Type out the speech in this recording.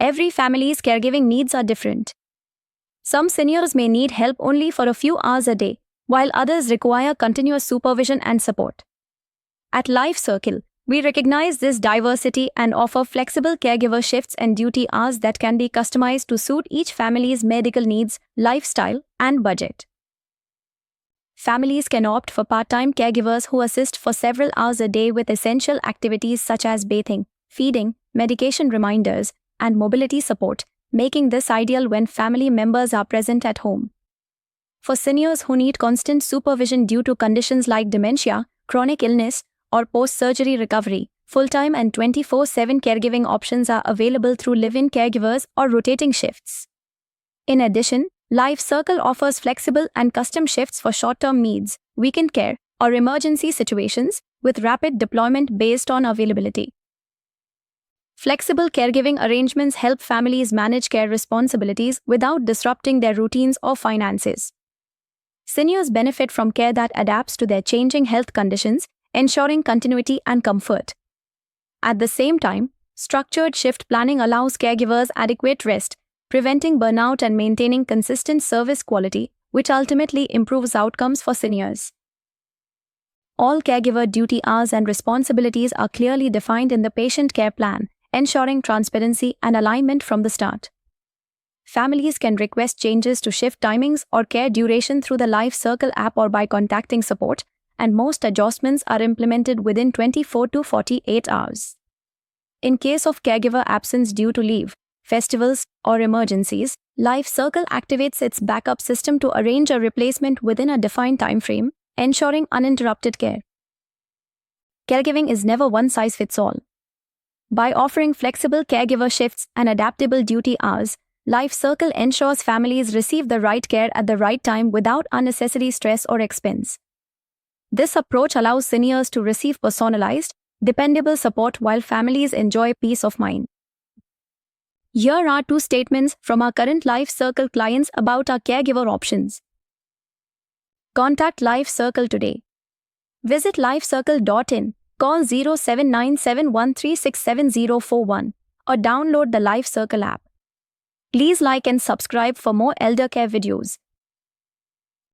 Every family's caregiving needs are different. Some seniors may need help only for a few hours a day, while others require continuous supervision and support. At Life Circle, we recognize this diversity and offer flexible caregiver shifts and duty hours that can be customized to suit each family's medical needs, lifestyle, and budget. Families can opt for part-time caregivers who assist for several hours a day with essential activities such as bathing, feeding, medication reminders, and mobility support, making this ideal when family members are present at home. For seniors who need constant supervision due to conditions like dementia, chronic illness, or post-surgery recovery, full-time and 24/7 caregiving options are available through live-in caregivers or rotating shifts. In addition, Life Circle offers flexible and custom shifts for short-term needs, weekend care, or emergency situations, with rapid deployment based on availability. Flexible caregiving arrangements help families manage care responsibilities without disrupting their routines or finances. Seniors benefit from care that adapts to their changing health conditions, ensuring continuity and comfort. At the same time, structured shift planning allows caregivers adequate rest, preventing burnout and maintaining consistent service quality, which ultimately improves outcomes for seniors. All caregiver duty hours and responsibilities are clearly defined in the patient care plan, ensuring transparency and alignment from the start. Families can request changes to shift timings or care duration through the Life Circle app or by contacting support, and most adjustments are implemented within 24 to 48 hours. In case of caregiver absence due to leave, festivals, or emergencies, Life Circle activates its backup system to arrange a replacement within a defined time frame, ensuring uninterrupted care. Caregiving is never one size fits all. By offering flexible caregiver shifts and adaptable duty hours, Life Circle ensures families receive the right care at the right time without unnecessary stress or expense. This approach allows seniors to receive personalized, dependable support while families enjoy peace of mind. Here are 2 statements from our current Life Circle clients about our caregiver options. Contact Life Circle today. Visit lifecircle.in, call 079713674041, or download the Life Circle app. Please like and subscribe for more elder care videos.